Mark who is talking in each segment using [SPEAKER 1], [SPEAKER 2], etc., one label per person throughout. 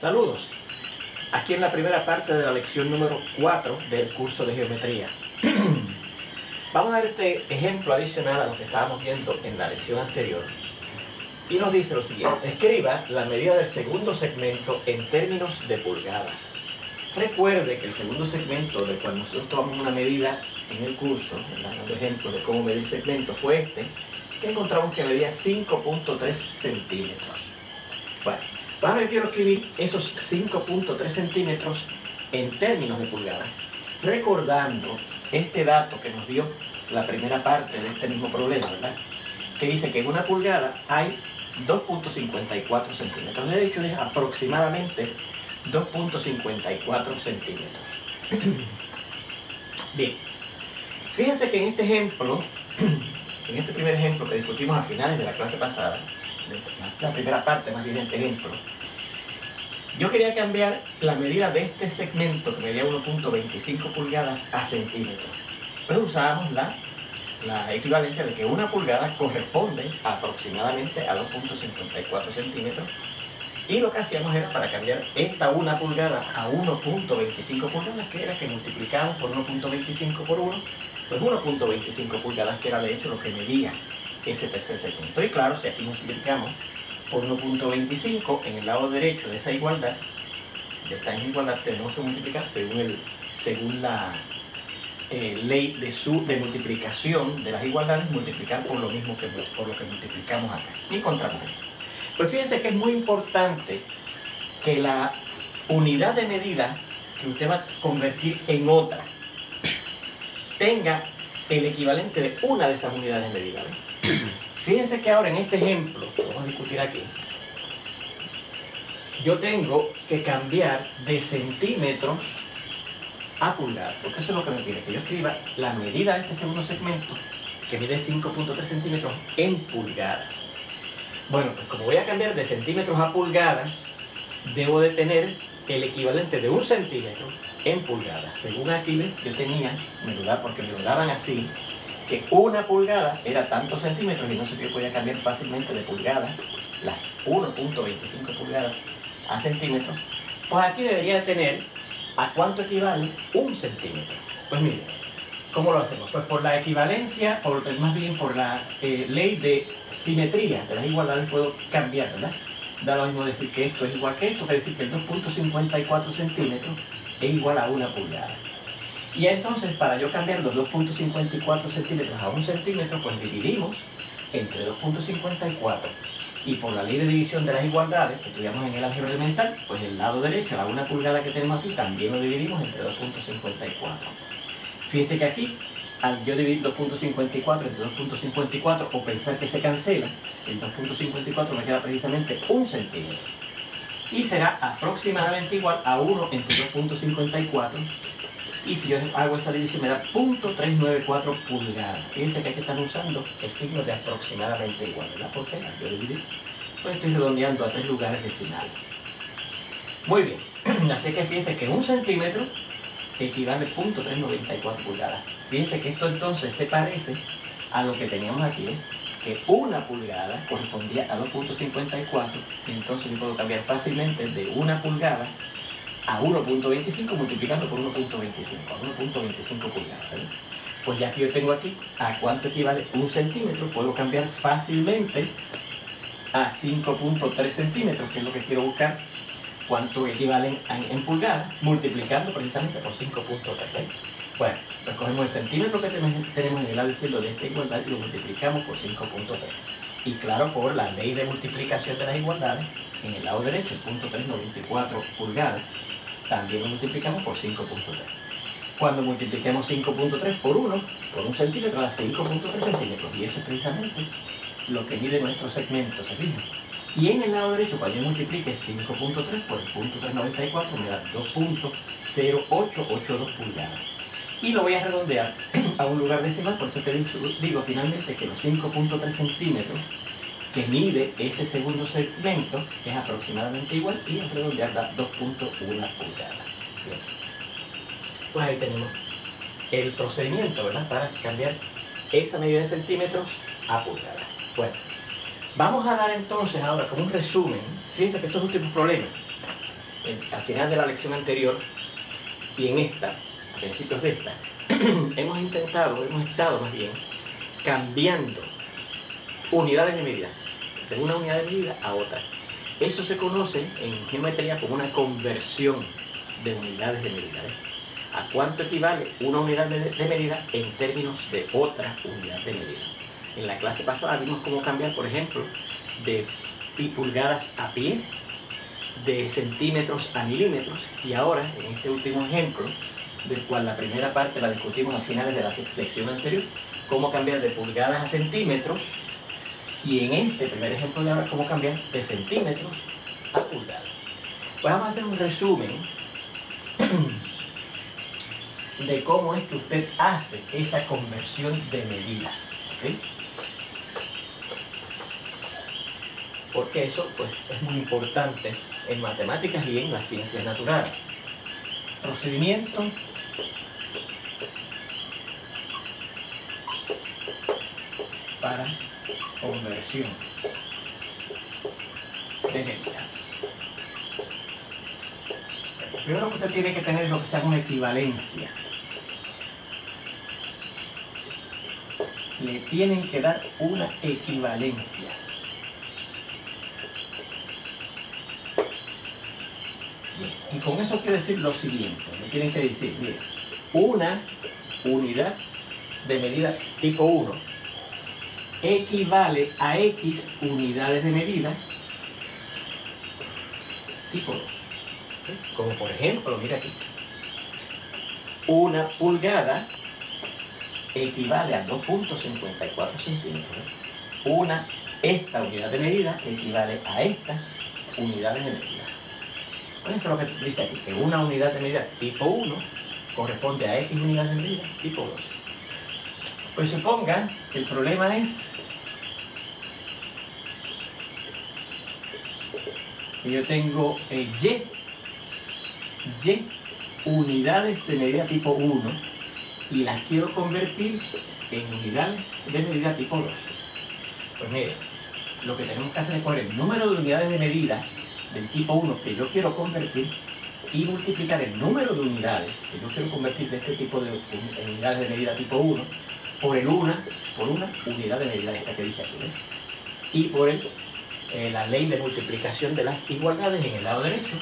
[SPEAKER 1] Saludos. Aquí en la primera parte de la lección número 4 del curso de geometría. Vamos a ver este ejemplo adicional a lo que estábamos viendo en la lección anterior. Y nos dice lo siguiente: escriba la medida del segundo segmento en términos de pulgadas. Recuerde que el segundo segmento, de cuando nosotros tomamos una medida en el curso, dando ejemplos de cómo medir segmento, fue este, que encontramos que medía 5.3 centímetros. Bueno, ahora yo quiero escribir esos 5.3 centímetros en términos de pulgadas, recordando este dato que nos dio la primera parte de este mismo problema, ¿verdad? Que dice que en una pulgada hay 2.54 centímetros. De hecho, es aproximadamente 2.54 centímetros. Bien, fíjense que en este ejemplo, en este primer ejemplo que discutimos a finales de la clase pasada, la primera parte más bien de este ejemplo, yo quería cambiar la medida de este segmento que medía 1.25 pulgadas a centímetros. Pues usábamos la equivalencia de que una pulgada corresponde aproximadamente a 2.54 centímetros, y lo que hacíamos era, para cambiar esta una pulgada a 1.25 pulgadas, que era que multiplicamos por 1.25 por 1, pues 1.25 pulgadas, que era de hecho lo que medía ese tercer segmento. Y claro, si aquí multiplicamos por 1.25 en el lado derecho de esa igualdad, de esta igualdad, tenemos que multiplicar según la ley de multiplicación de las igualdades, multiplicar por lo mismo que por lo que multiplicamos acá. Y encontramos esto. Pues fíjense que es muy importante que la unidad de medida que usted va a convertir en otra tenga el equivalente de una de esas unidades de medida, ¿ves? Fíjense que ahora en este ejemplo que vamos a discutir aquí, yo tengo que cambiar de centímetros a pulgadas, porque eso es lo que me pide, que yo escriba la medida de este segundo segmento, que mide 5.3 centímetros, en pulgadas. Bueno, pues como voy a cambiar de centímetros a pulgadas, debo de tener el equivalente de un centímetro en pulgadas. Según aquí yo tenía, porque me lo daban así, que una pulgada era tantos centímetros, y no sé, yo podía cambiar fácilmente de pulgadas, las 1.25 pulgadas a centímetros. Pues aquí debería de tener a cuánto equivale un centímetro. Pues mire, ¿cómo lo hacemos? Pues por la equivalencia, más bien por la ley de simetría de las igualdades, puedo cambiar, ¿verdad? Da lo mismo decir que esto es igual que esto, quiere decir que el 2.54 centímetros es igual a una pulgada. Y entonces, para yo cambiar los 2.54 centímetros a un centímetro, pues dividimos entre 2.54, y por la ley de división de las igualdades que estudiamos en el álgebra elemental, pues el lado derecho, la una pulgada que tenemos aquí, también lo dividimos entre 2.54. Fíjense que aquí, al yo dividir 2.54 entre 2.54, o pensar que se cancela, el 2.54 me queda precisamente un centímetro. Y será aproximadamente igual a 1 entre 2.54, y si yo hago esa división me da 0.394 pulgadas. Fíjense que aquí están usando el signo de aproximadamente igual, ¿verdad? ¿Por qué? Yo dividir, pues estoy redondeando a 3 lugares decimales. Muy bien, así que fíjense que un centímetro equivale a 0.394 pulgadas. Fíjense que esto entonces se parece a lo que teníamos aquí, ¿eh? Que una pulgada correspondía a 2.54, y entonces yo puedo cambiar fácilmente de una pulgada a 1.25 multiplicando por 1.25, a 1.25 pulgadas, ¿verdad? Pues ya que yo tengo aquí a cuánto equivale un centímetro, puedo cambiar fácilmente a 5.3 centímetros, que es lo que quiero buscar, cuánto equivalen en pulgadas, multiplicando precisamente por 5.3. Bueno, pues cogemos el centímetro que tenemos en el lado izquierdo de esta igualdad y lo multiplicamos por 5.3. Y claro, por la ley de multiplicación de las igualdades, en el lado derecho, el 0.394 pulgadas, también lo multiplicamos por 5.3. Cuando multipliquemos 5.3 por 1, por un centímetro, da 5.3 centímetros. Y eso es precisamente lo que mide nuestro segmento, ¿se fijan? Y en el lado derecho, cuando yo multiplique 5.3 por el 0.394, me da 2.0882 pulgadas. Y lo voy a redondear a un lugar decimal, por eso que digo finalmente que los 5.3 centímetros que mide ese segundo segmento es aproximadamente igual, y al redondear da 2.1 pulgadas. Bien. Pues ahí tenemos el procedimiento, ¿verdad? Para cambiar esa medida de centímetros a pulgadas. Bueno, vamos a dar entonces ahora como un resumen. Fíjense que estos últimos problemas al final de la lección anterior y en esta, a principios de esta, hemos estado más bien cambiando unidades de medida, de una unidad de medida a otra. Eso se conoce en geometría como una conversión de unidades de medida. ¿A cuánto equivale una unidad de medida en términos de otra unidad de medida? En la clase pasada vimos cómo cambiar, por ejemplo, de pulgadas a pie, de centímetros a milímetros, y ahora, en este último ejemplo, del cual la primera parte la discutimos a finales de la lección anterior, cómo cambiar de pulgadas a centímetros, y en este primer ejemplo de ahora, cómo cambiar de centímetros a pulgadas. Pues vamos a hacer un resumen de cómo es que usted hace esa conversión de medidas, ¿okay? Porque eso pues, es muy importante en matemáticas y en las ciencias naturales. Procedimiento para conversión de medidas. Lo primero que usted tiene que tener es lo que se llama una equivalencia. Le tienen que dar una equivalencia. Bien. Y con eso quiero decir lo siguiente. Le tienen que decir, mire, una unidad de medida tipo 1 equivale a X unidades de medida tipo 2. ¿Sí? Como por ejemplo, mira aquí, una pulgada equivale a 2.54 centímetros. Esta unidad de medida equivale a estas unidades de medida. Pues eso es lo que dice aquí, que una unidad de medida tipo 1 corresponde a X unidades de medida tipo 2. Pues suponga que el problema es que yo tengo Y unidades de medida tipo 1 y las quiero convertir en unidades de medida tipo 2. Pues mire, lo que tenemos que hacer es coger el número de unidades de medida del tipo 1 que yo quiero convertir y multiplicar el número de unidades que yo quiero convertir de este tipo de unidades de medida tipo 1 por una unidad de medida, esta que dice aquí, ¿eh? Y por la ley de multiplicación de las igualdades en el lado derecho,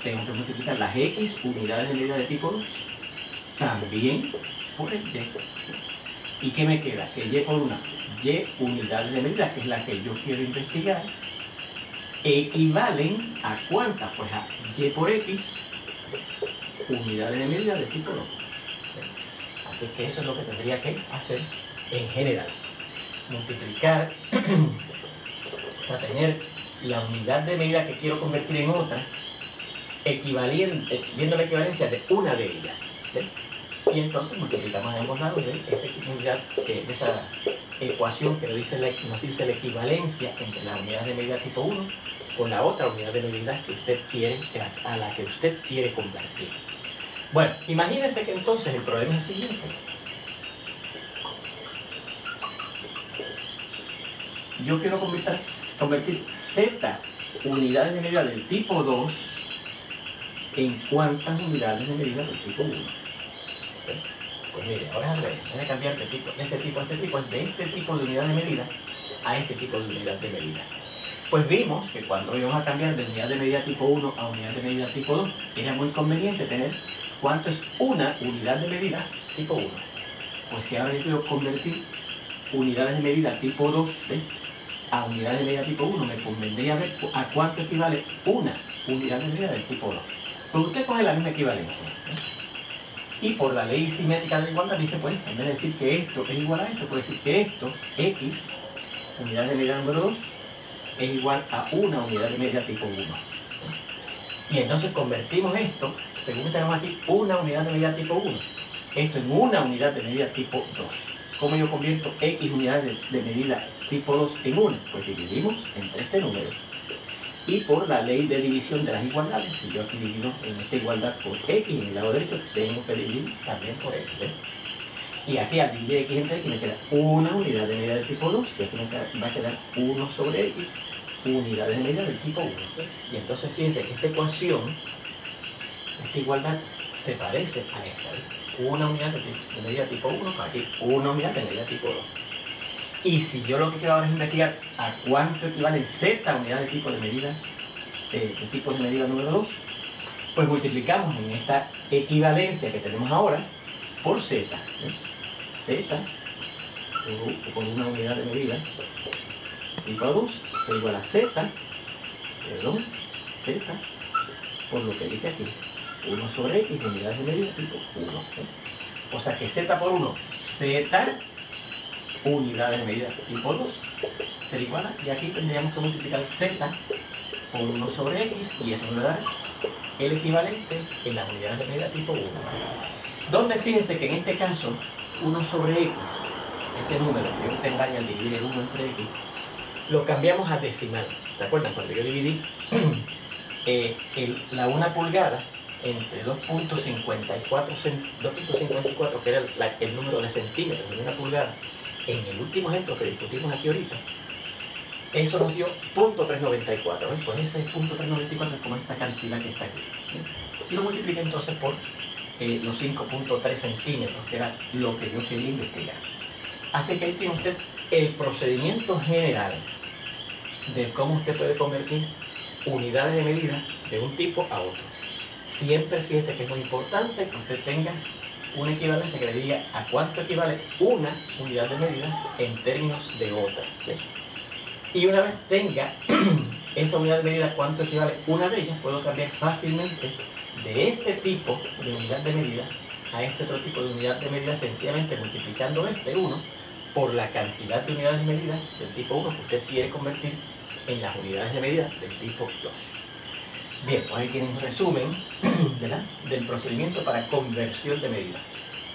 [SPEAKER 1] tengo que multiplicar las X unidades de medida de tipo 2 también por el Y. ¿Y qué me queda? Que Y por una Y unidades de medida, que es la que yo quiero investigar, equivalen a ¿cuántas? Pues a Y por X unidades de medida de tipo 2. Así que eso es lo que tendría que hacer en general. Multiplicar, o sea, tener la unidad de medida que quiero convertir en otra, viendo la equivalencia de una de ellas. ¿Ven? Y entonces multiplicamos en ambos lados de esa ecuación que nos dice la equivalencia entre la unidad de medida tipo 1 con la otra unidad de medida que usted quiere, a la que usted quiere convertir. Bueno, imagínense que entonces el problema es el siguiente. Yo quiero convertir Z unidades de medida del tipo 2 en cuántas unidades de medida del tipo 1. Pues mire, ahora es al revés. Voy a cambiar de este tipo a este tipo, de este tipo de unidad de medida a este tipo de unidad de medida. Pues vimos que cuando íbamos a cambiar de unidad de medida tipo 1 a unidad de medida tipo 2, era muy conveniente tener cuánto es una unidad de medida tipo 1. Pues si ahora yo quiero convertir unidades de medida tipo 2, ¿ves?, a unidades de medida tipo 1, me convendría ver a cuánto equivale una unidad de medida del tipo 2. Pues usted coge la misma equivalencia, ¿ves? Y por la ley simétrica de igualdad dice, pues, en vez de decir que esto es igual a esto, puede decir que esto, X, unidad de medida número 2, es igual a una unidad de medida tipo 1. Y entonces convertimos esto, según tenemos aquí, una unidad de medida tipo 1, esto en una unidad de medida tipo 2. ¿Cómo yo convierto X unidades de medida tipo 2 en 1? Pues dividimos entre este número. Y por la ley de división de las igualdades, si yo aquí divido en esta igualdad por X en el lado derecho, tengo que dividir también por X, ¿ves? Y aquí al dividir X entre X me queda una unidad de medida del tipo 2, y aquí me va a quedar 1 sobre X, unidades de medida del tipo 1. ¿Ves? Y entonces fíjense que esta ecuación esta igualdad se parece a esta, ¿ves? Una unidad de medida tipo 1, aquí una unidad de medida tipo 2. Y si yo lo que quiero ahora es investigar a cuánto equivalen z unidades de tipo de medida, número 2, pues multiplicamos en esta equivalencia que tenemos ahora por z. Z por una unidad de medida tipo 2 es igual a z por lo que dice aquí, 1 sobre x de unidades de medida tipo 1. O sea que z por 1, z unidades de medida tipo 2 sería igual a, y aquí tendríamos que multiplicar z por 1 sobre x, y eso nos dará el equivalente en las unidades de medida tipo 1. Donde fíjense que en este caso 1 sobre x, ese número que yo tendría al dividir el 1 entre x, lo cambiamos a decimal. ¿Se acuerdan? Cuando yo dividí la 1 pulgada entre 2.54, que era el número de centímetros de 1 pulgada, en el último ejemplo que discutimos aquí ahorita, eso nos dio 0.394. Pues ese 0.394 es como esta cantidad que está aquí. Y lo multipliqué entonces por los 5.3 centímetros, que era lo que yo quería investigar. Así que ahí tiene usted el procedimiento general de cómo usted puede convertir unidades de medida de un tipo a otro. Siempre fíjese que es muy importante que usted tenga una equivalencia que le diga a cuánto equivale una unidad de medida en términos de otra. ¿Ves? Y una vez tenga esa unidad de medida, cuánto equivale una de ellas, puedo cambiar fácilmente de este tipo de unidad de medida a este otro tipo de unidad de medida, sencillamente multiplicando este 1 por la cantidad de unidades de medida del tipo 1 que usted quiere convertir en las unidades de medida del tipo 2. Bien, pues ahí tienen un resumen, ¿verdad?, del procedimiento para conversión de medida.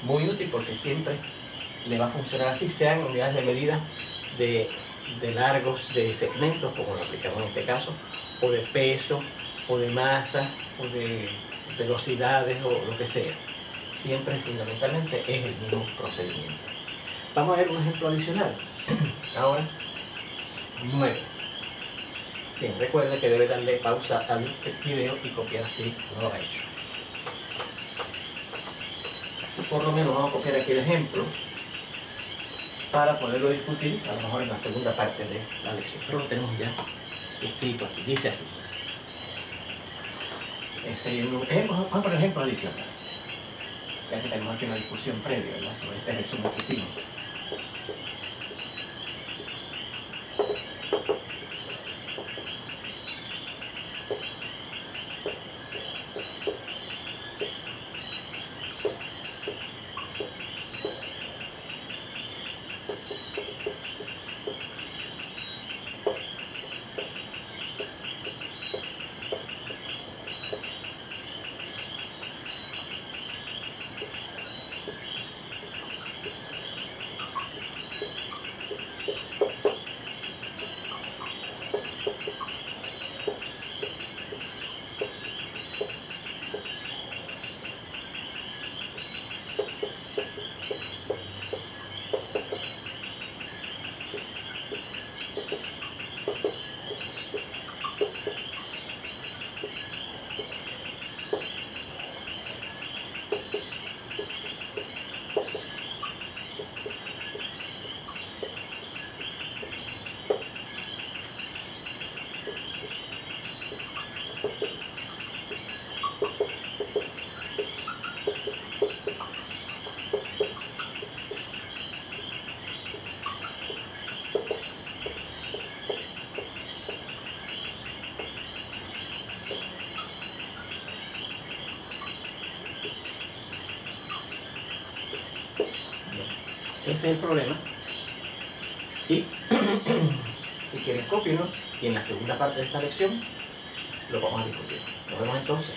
[SPEAKER 1] Muy útil porque siempre le va a funcionar así, sean unidades de medida de largos, de segmentos, como lo aplicamos en este caso, o de peso, o de masa, o de velocidades, o lo que sea. Siempre, fundamentalmente, es el mismo procedimiento. Vamos a ver un ejemplo adicional. Ahora, 9. Bien, recuerde que debe darle pausa al video y copiar si no lo ha hecho. Por lo menos vamos a copiar aquí el ejemplo para poderlo discutir, a lo mejor en la segunda parte de la lección. Pero lo tenemos ya escrito aquí. Dice así. Vamos a poner ejemplo adicional. Ya que tenemos aquí una discusión previa, ¿verdad?, sobre este resumen que hicimos. Ese es el problema. Y si quieren, cópienlo y en la segunda parte de esta lección lo vamos a discutir. Nos vemos entonces.